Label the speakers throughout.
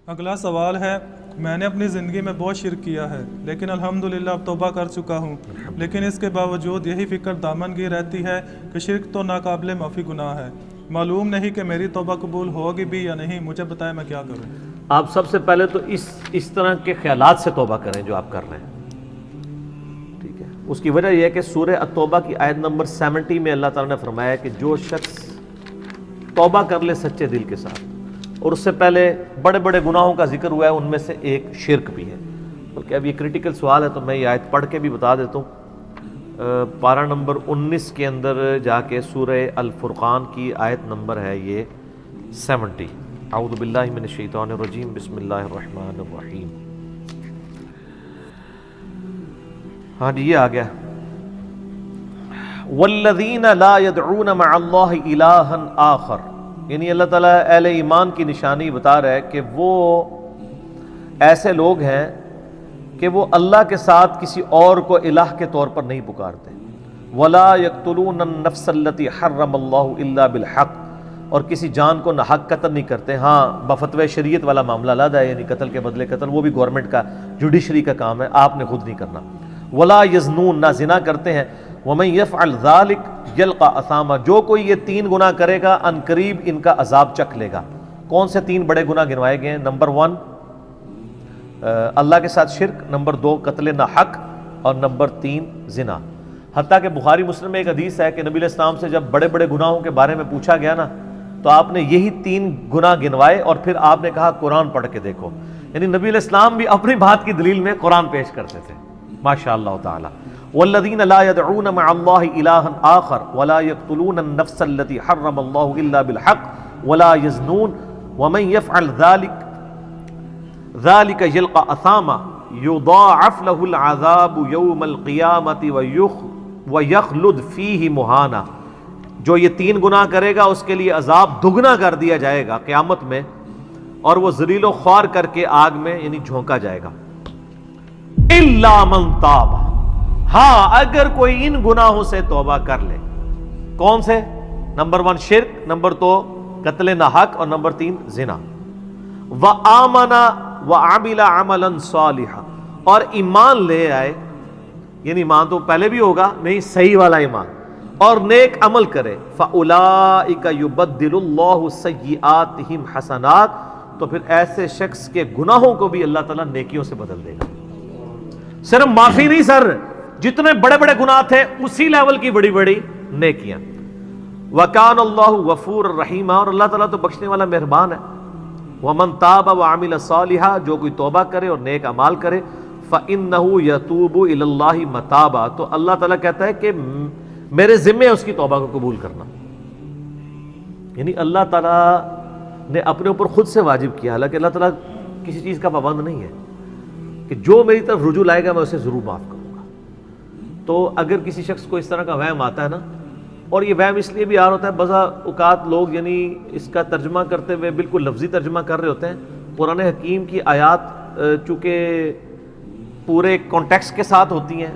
Speaker 1: اگلا سوال ہے، میں نے اپنی زندگی میں بہت شرک کیا ہے لیکن الحمدللہ اب توبہ کر چکا ہوں، لیکن اس کے باوجود یہی فکر دامن گیر رہتی ہے کہ شرک تو ناقابل معافی گناہ ہے، معلوم نہیں کہ میری توبہ قبول ہوگی بھی یا نہیں، مجھے بتائیں میں کیا کروں۔
Speaker 2: آپ سب سے پہلے تو اس طرح کے خیالات سے توبہ کریں جو آپ کر رہے ہیں، ٹھیک ہے۔ اس کی وجہ یہ ہے کہ سورہ التوبہ کی آیت نمبر 70 میں اللہ تعالیٰ نے فرمایا کہ جو شخص توبہ کر لے سچے دل کے ساتھ، اور اس سے پہلے بڑے بڑے گناہوں کا ذکر ہوا ہے، ان میں سے ایک شرک بھی ہے، بلکہ اب یہ کریٹیکل سوال ہے تو میں یہ آیت پڑھ کے بھی بتا دیتا ہوں۔ پارہ نمبر 19 کے اندر جا کے سورہ الفرقان کی آیت نمبر ہے یہ 70۔ اعوذ باللہ من الشیطان الرجیم، بسم اللہ الرحمن الرحیم۔ ہاں جی، یہ آ گیا، والذین لا يدعون مع اللہ الہا آخر، یعنی اللہ تعالیٰ اہل ایمان کی نشانی بتا رہا ہے کہ وہ ایسے لوگ ہیں کہ وہ اللہ کے ساتھ کسی اور کو الہ کے طور پر نہیں پکارتے۔ وَلَا يَقْتُلُونَ النَّفْسَ الَّتِي حَرَّمَ اللَّهُ إِلَّا بِالْحَقِّ، اور کسی جان کو ناحق قتل نہیں کرتے۔ ہاں، بفتوی شریعت والا معاملہ علیحدہ ہے، یعنی قتل کے بدلے قتل، وہ بھی گورنمنٹ کا جوڈیشری کا کام ہے، آپ نے خود نہیں کرنا۔ وَلَا يَزْنُونَ، نہ زنا کرتے ہیں۔ وَمَن يَفْعَلْ ذَلِكَ يَلْقَ أَثَامًا، جو کوئی یہ 3 گناہ کرے گا ان قریب ان کا عذاب چکھ لے گا۔ کون سے 3 بڑے گناہ گنوائے گئے ہیں؟ نمبر 1 اللہ کے ساتھ شرک، نمبر 2 قتل ناحق، اور نمبر 3 زنا۔ حتیٰ کہ بخاری مسلم میں ایک حدیث ہے کہ نبی علیہ السلام سے جب بڑے بڑے گناہوں کے بارے میں پوچھا گیا نا، تو آپ نے یہی 3 گناہ گنوائے، اور پھر آپ نے کہا قرآن پڑھ کے دیکھو، یعنی نبی علیہ السلام بھی اپنی بات کی دلیل میں قرآن پیش کرتے تھے، ماشاء اللہ تعالی۔ والذین لا يدعون مع اللہ الہا آخر ولا يقتلون النفس التي حرم اللہ الا بالحق ولا يزنون ومن يفعل ذلك يلقى اثاما يضاعف له العذاب يوم القیامة ويخلد فيه مہانا، جو یہ 3 گناہ کرے گا اس کے لیے عذاب دگنا کر دیا جائے گا قیامت میں، اور وہ ذلیل و خوار کر کے آگ میں یعنی جھونکا جائے گا۔ الا من تاب، ہاں اگر کوئی ان گناہوں سے توبہ کر لے۔ کون سے؟ نمبر 1 شرک، نمبر 2 قتل ناحق، اور نمبر 3 زنا۔ وآمن وعمل عملا صالحا، اور ایمان لے آئے، یعنی ایمان تو پہلے بھی ہوگا، نہیں صحیح والا ایمان، اور نیک عمل کرے۔ فاولئک یبدل اللہ سیئاتہم حسنات، تو پھر ایسے شخص کے گناہوں کو بھی اللہ تعالیٰ نیکیوں سے بدل دے گا۔ صرف معافی نہیں سر، جتنے بڑے بڑے گناہ تھے اسی لیول کی بڑی بڑی نیکیاں۔ وَكَانَ اللَّهُ غَفُورًا رَحِيمًا، اور اللہ تعالیٰ تو بخشنے والا مہربان ہے۔ وَمَن تَابَ وَعَمِلَ صَالِحًا، جو کوئی توبہ کرے اور نیک اعمال کرے، فَإِنَّهُ يَتُوبُ إِلَى اللَّهِ مَتَابًا، تو اللہ تعالیٰ کہتا ہے کہ میرے ذمے ہے اس کی توبہ کو قبول کرنا۔ یعنی اللہ تعالیٰ نے اپنے اوپر خود سے واجب کیا، حالانکہ اللہ تعالیٰ کسی چیز کا پابند نہیں ہے، کہ جو میری طرف رجوع لائے گا میں اسے ضرور معاف کروں گا۔ تو اگر کسی شخص کو اس طرح کا وہم آتا ہے نا، اور یہ وہم اس لیے بھی آ رہا ہوتا ہے، بعض اوقات لوگ یعنی اس کا ترجمہ کرتے ہوئے بالکل لفظی ترجمہ کر رہے ہوتے ہیں۔ قرآن حکیم کی آیات چونکہ پورے کانٹیکسٹ کے ساتھ ہوتی ہیں،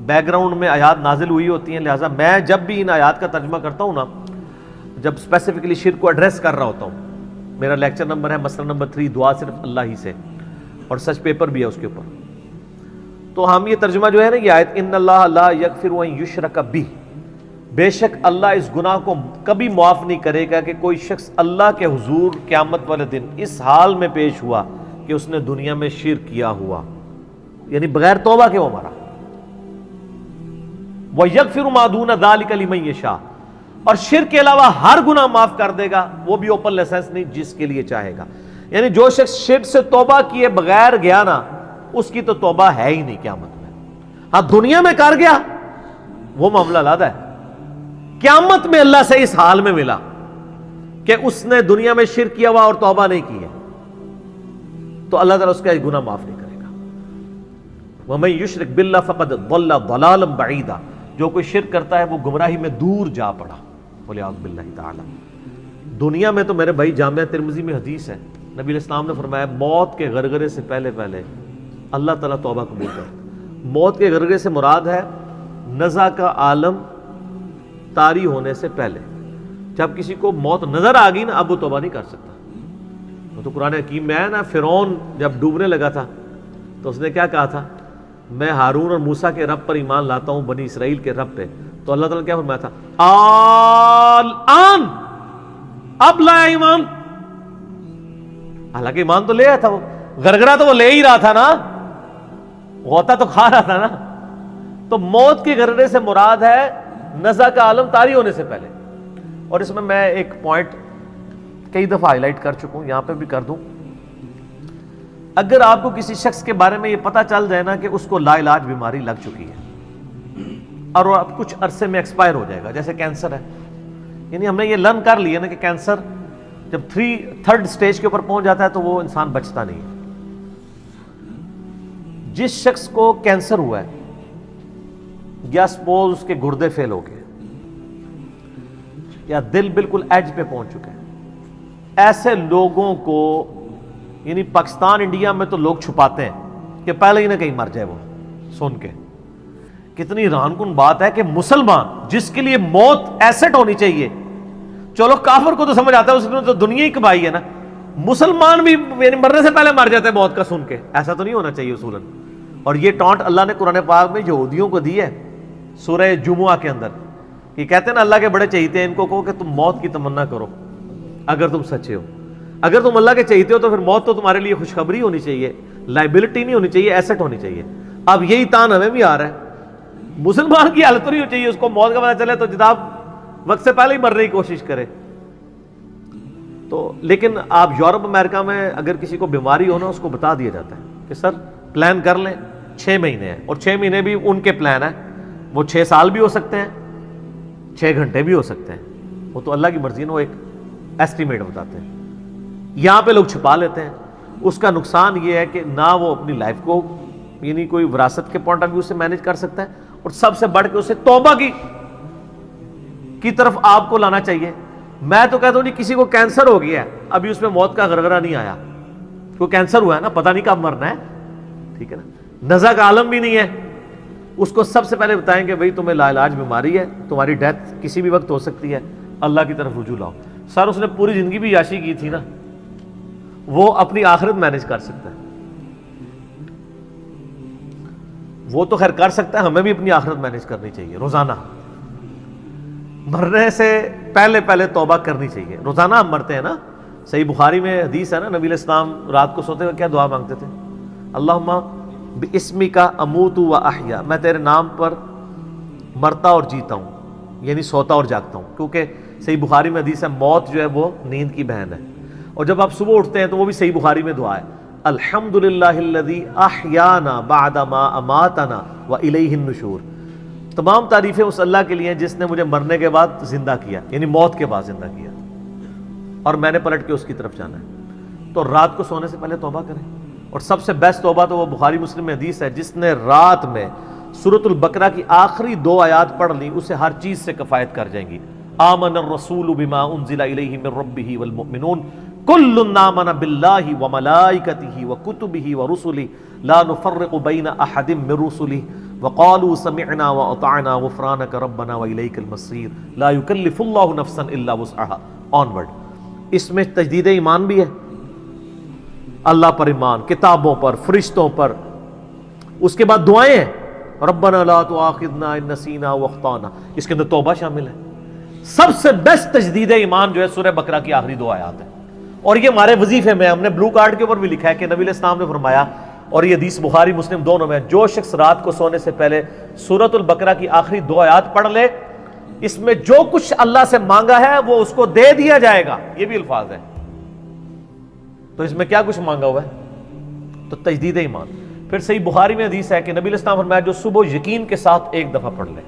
Speaker 2: بیک گراؤنڈ میں آیات نازل ہوئی ہوتی ہیں، لہٰذا میں جب بھی ان آیات کا ترجمہ کرتا ہوں نا، جب اسپیسیفکلی شرک کو ایڈریس کر رہا ہوتا ہوں، میرا لیکچر نمبر ہے مسئلہ نمبر 3، دعا صرف اللہ ہی سے، اور سچ پیپر بھی ہے اس کے اوپر، تو ہم یہ ترجمہ جو ہے نا یہ آیت، ان اللہ لا یغفر ان یشرک بہ، بے شک اللہ اس گناہ کو کبھی معاف نہیں کرے گا کہ کوئی شخص اللہ کے حضور قیامت والے دن اس حال میں پیش ہوا کہ اس نے دنیا میں شرک کیا ہوا، یعنی بغیر توبہ کے وہ مرا۔ وَيَغْفِرُ مَا دُونَ ذَلِكَ لِمَن يَشَاءُ، اور شرک کے علاوہ ہر گناہ معاف کر دے گا، وہ بھی اوپن لائسنس نہیں، جس کے لیے چاہے گا۔ یعنی جو شخص شرک سے توبہ کیے بغیر گیا نا، اس کی تو توبہ ہے ہی نہیں قیامت میں۔ ہاں دنیا میں کر گیا وہ معاملہ علیحدہ ہے، قیامت میں اللہ سے اس حال میں ملا کہ اس نے دنیا میں شرک کیا ہوا اور توبہ نہیں کی ہے، تو اللہ تعالیٰ اس کا گناہ معاف نہیں کرے گا۔ وَمَن يُشْرِكْ بِاللَّهِ فَقَدْ ضَلَّ ضَلَالًا بَعِيدًا، جو کوئی شرک کرتا ہے وہ گمراہی میں دور جا پڑا، وَلِعَاذُ بِاللَّهِ تعالی۔ دنیا میں تو میرے بھائی جامعہ ترمذی میں حدیث ہے، نبی علیہ السلام نے فرمایا موت کے غرغرے سے پہلے اللہ تعالیٰ توبہ قبول کرتا۔ موت کے غرغرے سے مراد ہے نزع کا عالم طاری ہونے سے پہلے، جب کسی کو موت نظر آ گئی نا اب وہ توبہ نہیں کر سکتا، تو قرآن حکیم میں ہے نا، فرعون جب ڈوبنے لگا تھا تو اس نے کیا کہا تھا، میں ہارون اور موسیٰ کے رب پر ایمان لاتا ہوں، بنی اسرائیل کے رب پہ. تو اللہ تعالیٰ نے کیا فرمایا تھا، الآن، اب لایا ایمان. حالانکہ ایمان تو لے آیا تھا، وہ گرگرا تو وہ لے ہی رہا تھا نا، غوطہ تو کھا رہا تھا نا. تو موت کے گرگرے سے مراد ہے نزع کا عالم طاری ہونے سے پہلے. اور اس میں ایک پوائنٹ کئی دفعہ ہائی لائٹ کر چکا ہوں، یہاں پہ بھی کر دوں. اگر آپ کو کسی شخص کے بارے میں یہ پتا چل جائے نا کہ اس کو لا علاج بیماری لگ چکی ہے اور وہ اب کچھ عرصے میں ایکسپائر ہو جائے گا، جیسے کینسر ہے، یعنی ہم نے یہ لرن کر لیا نا کہ کینسر جب 3rd سٹیج کے اوپر پہنچ جاتا ہے تو وہ انسان بچتا نہیں ہے. جس شخص کو کینسر ہوا ہے یا سپوز اس کے گردے فیل ہو گئے یا دل بالکل ایج پہ پہنچ چکے ہیں، ایسے لوگوں کو یعنی پاکستان انڈیا میں تو لوگ چھپاتے ہیں کہ پہلے ہی نہ کہیں مر جائے. وہ سن کے کتنی حیران کن بات ہے کہ مسلمان جس کے لیے موت ایسٹ ہونی چاہیے، چلو کافر کو تو سمجھ آتا ہے، اس نے تو دنیا ہی کمائی ہے نا، مسلمان بھی یعنی مرنے سے پہلے مر جاتا ہے موت کا سن کے. ایسا تو نہیں ہونا چاہیے اصولاً. اور یہ ٹانٹ اللہ نے قرآن پاک میں یہودیوں کو دی ہے سورہ جمعہ کے اندر، کہ کہتے ہیں نا اللہ کے بڑے چہیتے ہیں، ان کو کہو کہ تم موت کی تمنا کرو اگر تم سچے ہو. اگر تم اللہ کے چہیتے ہو تو پھر موت تو تمہارے لیے خوشخبری ہونی چاہیے، لائبلٹی نہیں ہونی چاہیے، ایسٹ ہونی چاہیے. اب یہی تان ہمیں بھی آ رہا ہے، مسلمان کی حالت نہیں ہونی چاہیے، اس کو موت کا پتہ چلے تو جناب وقت سے پہلے ہی مرنے کی کوشش کرے. تو لیکن آپ یورپ امریکہ میں اگر کسی کو بیماری ہو نا، اس کو بتا دیا جاتا ہے کہ سر پلان کر لیں 6 مہینے ہیں، اور 6 مہینے بھی ان کے پلان ہیں، وہ 6 سال بھی ہو سکتے ہیں، 6 گھنٹے بھی ہو سکتے ہیں، وہ تو اللہ کی مرضی ہے، وہ ایک ایسٹیمیٹ بتاتے ہیں. یہاں پہ لوگ چھپا لیتے ہیں. اس کا نقصان یہ ہے کہ نہ وہ اپنی لائف کو یعنی کوئی وراثت کے پوائنٹ آف ویو سے مینج کر سکتا ہے، اور سب سے بڑھ کے اسے توبہ کی طرف آپ کو لانا چاہیے. میں تو کہتا ہوں جی کسی کو کینسر ہو گیا ہے، ابھی اس میں موت کا غرغرہ نہیں آیا، کوئی کینسر ہوا ہے نا، پتہ نہیں کب مرنا ہے، ٹھیک ہے نا، نزع کا عالم بھی نہیں ہے، اس کو سب سے پہلے بتائیں کہ بھائی تمہیں لا علاج بیماری ہے، تمہاری ڈیتھ کسی بھی وقت ہو سکتی ہے، اللہ کی طرف رجوع لاؤ. سر اس نے پوری زندگی بھی عیاشی کی تھی نا، وہ اپنی آخرت مینج کر سکتا ہے، وہ تو خیر کر سکتا ہے، ہمیں بھی اپنی آخرت مینج کرنی چاہیے. روزانہ مرنے سے پہلے توبہ کرنی چاہیے. روزانہ ہم مرتے ہیں نا، صحیح بخاری میں حدیث ہے نا، نبی علیہ السلام رات کو سوتے ہوئے کیا دعا مانگتے تھے، اللہم باسمک اموت و احیا، میں تیرے نام پر مرتا اور جیتا ہوں، یعنی سوتا اور جاگتا ہوں. کیونکہ صحیح بخاری میں حدیث ہے موت جو ہے وہ نیند کی بہن ہے. اور جب آپ صبح اٹھتے ہیں تو وہ بھی صحیح بخاری میں دعا ہے، الحمدللہ الذی احیانا بعد ما اماتنا والیہ النشور. تمام تعریفیں اس اللہ کے لیے ہیں جس نے مجھے مرنے کے بعد زندہ کیا، یعنی موت کے بعد زندہ کیا، اور میں نے پلٹ کے اس کی طرف جانا ہے. تو رات کو سونے سے پہلے توبہ کریں. اور سب سے بیسٹ توبہ تو وہ بخاری مسلم میں حدیث ہے، جس نے رات میں سورۃ البقرہ کی آخری 2 آیات پڑھ لی اسے ہر چیز سے کفایت کر جائیں گی. آمن الرسول بما انزل الیہ من ربہ والمؤمنون کل آمن باللہ وملائکتہ وکتبہ ورسلہ لا نفرق بین احد من رسلہ وقالوا سمعنا واطعنا غفرانک ربنا والیک المصیر لا یکلف اللہ نفسا الا وسعها. آنورڈ. اس میں تجدید ایمان بھی ہے، اللہ پر ایمان، کتابوں پر، فرشتوں پر. اس کے بعد دعائیں ہیں، ربنا لا تؤاخذنا ان نسینا واخطانا، اس کے اندر توبہ شامل ہے. سب سے بیسٹ تجدید ایمان جو ہے سورہ بقرہ کی آخری 2 آیات ہیں. اور یہ ہمارے وظیفے میں ہم نے بلو کارڈ کے اوپر بھی لکھا ہے کہ نبی علیہ السلام نے فرمایا، اور یہ حدیث بخاری مسلم دونوں میں، جو شخص رات کو سونے سے پہلے سورۃ البقرہ کی آخری 2 آیات پڑھ لے، اس میں جو کچھ اللہ سے مانگا ہے وہ اس کو دے دیا جائے گا. یہ بھی الفاظ ہے. تو اس میں کیا کچھ مانگا ہوا ہے؟ تو تجدید ایمان. پھر صحیح بخاری میں حدیث ہے کہ نبی علیہ السلام فرمایا جو صبح یقین کے ساتھ 1 دفعہ پڑھ لے،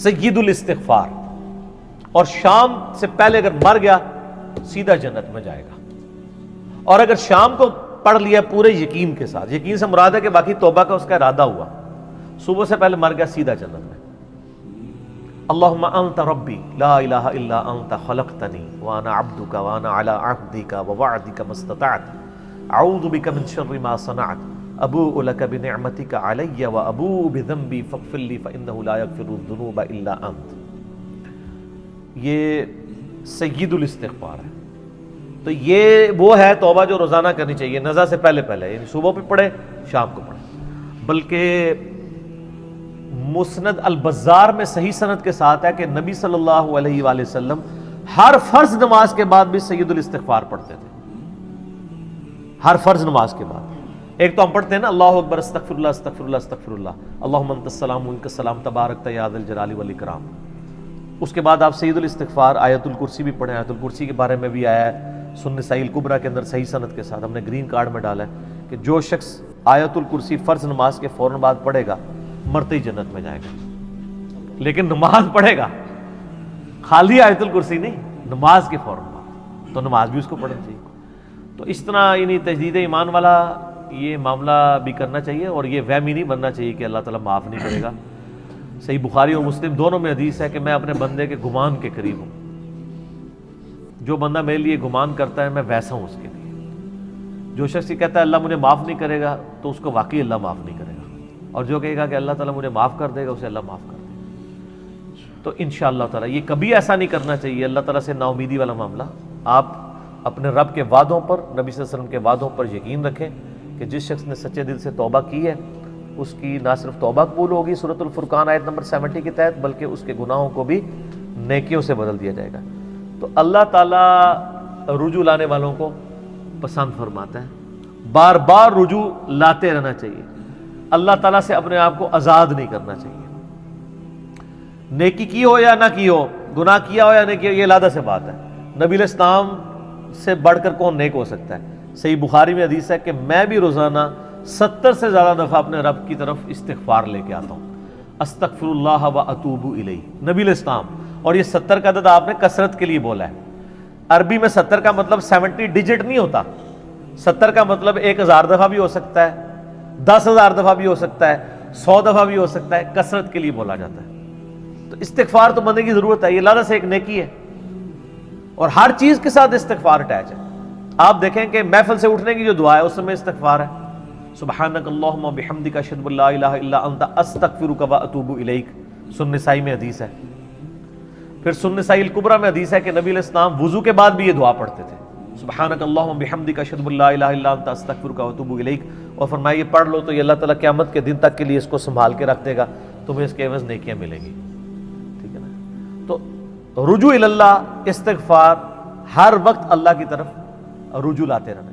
Speaker 2: سید الاستغفار، اور شام سے پہلے اگر مر گیا سیدھا جنت میں جائے گا. اور اگر شام کو پڑھ لیا پورے یقین کے ساتھ، یقین سے مراد ہے کہ باقی توبہ کا اس کا ارادہ ہوا، صبح سے پہلے مر گیا سیدھا جنت میں. اللہم انت ربی لا الہ الا انت خلقتنی وانا عبدک وانا علی عہدک ووعدک ما استطعت اعوذ بک من شر ما صنعت ابوء لک بنعمتک علی وابوء بذنبی فاغفر لی فانہ لا یغفر الذنوب الا انت. یہ سید الاستغفار ہے. تو یہ وہ ہے توبہ جو روزانہ کرنی چاہیے، نزا سے پہلے پہلے، یعنی صبح پہ پڑھے، شام کو پڑھے۔ بلکہ مسند البزار میں صحیح سند کے ساتھ ہے کہ نبی صلی اللہ علیہ وآلہ وسلم ہر فرض نماز کے بعد بھی سید الاستغفار پڑھتے تھے، ہر فرض نماز کے بعد۔ ایک تو ہم پڑھتے ہیں نا اللہ اکبر استغفر اللہ استغفر اللہ استغفر اللہ اللہم انت السلام و منک السلام تبارک یا ذا الجلال والاکرام۔ اس کے بعد آپ سید الاستغفار آیت الکرسی بھی پڑھیں، آیت الکرسی کے بارے میں بھی آیا ہے سنن نسائی الکبریٰ کے اندر صحیح سند کے ساتھ، ہم نے گرین کارڈ میں ڈالا ہے کہ جو شخص آیت الکرسی فرض نماز کے فوراً بعد پڑھے گا مرتے ہی جنت میں جائے گا۔ لیکن نماز پڑھے گا، خالی آیت الکرسی نہیں، نماز کے فوراً بعد، تو نماز بھی اس کو پڑھنا چاہیے۔ تو اس طرح یعنی تجدید ایمان والا یہ معاملہ بھی کرنا چاہیے، اور یہ وہم ہی نہیں بننا چاہیے کہ اللہ تعالیٰ معاف نہیں کرے گا۔ صحیح بخاری اور مسلم دونوں میں حدیث ہے کہ میں اپنے بندے کے گمان کے قریب ہوں، جو بندہ میرے لیے گمان کرتا ہے میں ویسا ہوں اس کے لیے۔ جو شخص یہ کہتا ہے اللہ مجھے معاف نہیں کرے گا تو اس کو واقعی اللہ معاف نہیں کرے گا، اور جو کہے گا کہ اللہ تعالیٰ مجھے معاف کر دے گا اسے اللہ معاف کر دے گا۔ تو انشاءاللہ تعالیٰ یہ کبھی ایسا نہیں کرنا چاہیے اللہ تعالیٰ سے نا امیدی والا معاملہ۔ آپ اپنے رب کے وعدوں پر، نبی صلی اللہ علیہ وسلم کے وعدوں پر یقین رکھیں کہ جس شخص نے سچے دل سے توبہ کی ہے اس کی نہ صرف توبہ قبول ہوگی سورۃ الفرقان آیت نمبر 70 کے تحت، بلکہ اس کے گناہوں کو بھی نیکیوں سے بدل دیا جائے گا۔ تو اللہ تعالیٰ رجوع لانے والوں کو پسند فرماتا ہے، بار بار رجوع لاتے رہنا چاہیے، اللہ تعالیٰ سے اپنے آپ کو آزاد نہیں کرنا چاہیے۔ نیکی کی ہو یا نہ کی ہو، گناہ کیا ہو یا نہیں کیا، یہ علیحدہ سے بات ہے۔ نبی علیہ السلام سے بڑھ کر کون نیک ہو سکتا ہے؟ صحیح بخاری میں حدیث ہے کہ میں بھی روزانہ 70 سے زیادہ دفعہ اپنے رب کی طرف استغفار لے کے آتا ہوں، استغفر اللہ و اتوب الیہ، نبی علیہ السلام۔ اور یہ 70 کا عدد آپ نے کثرت کے لیے بولا ہے۔ عربی میں 70 کا مطلب 70 ڈیجٹ نہیں ہوتا، 70 کا مطلب 1000 دفعہ بھی ہو سکتا ہے، 10,000 دفعہ بھی ہو سکتا ہے، 100 دفعہ بھی ہو سکتا ہے، کثرت کے لیے بولا جاتا ہے۔ تو استغفار تو بندے کی ضرورت ہے، یہ اللہ سے ایک نیکی ہے، اور ہر چیز کے ساتھ استغفار اٹیچ ہے۔ آپ دیکھیں کہ محفل سے اٹھنے کی جو دعا ہے اس میں استغفار ہے، سبحانک اللہم و بحمدک اشہد ان لا الہ الا انت استغفرک و اتوب الیک، سنن نسائی میں حدیث ہے۔ پھر سنن نسائی الکبریٰ میں حدیث ہے کہ نبی علیہ السلام وضو کے بعد بھی یہ دعا پڑھتے تھے، سبحانک اللہم و بحمدک اشہد ان لا الہ الا انت استغفرک و اتوب الیک، اور فرمایا یہ پڑھ لو تو یہ اللہ تعالیٰ قیامت کے دن تک کے لیے اس کو سنبھال کے رکھ دے گا، تمہیں اس کے عوض نیکیاں ملیں گی۔ ٹھیک ہے نا؟ تو رجوع اللہ، استغفار، ہر وقت اللہ کی طرف رجوع لاتے رہنا۔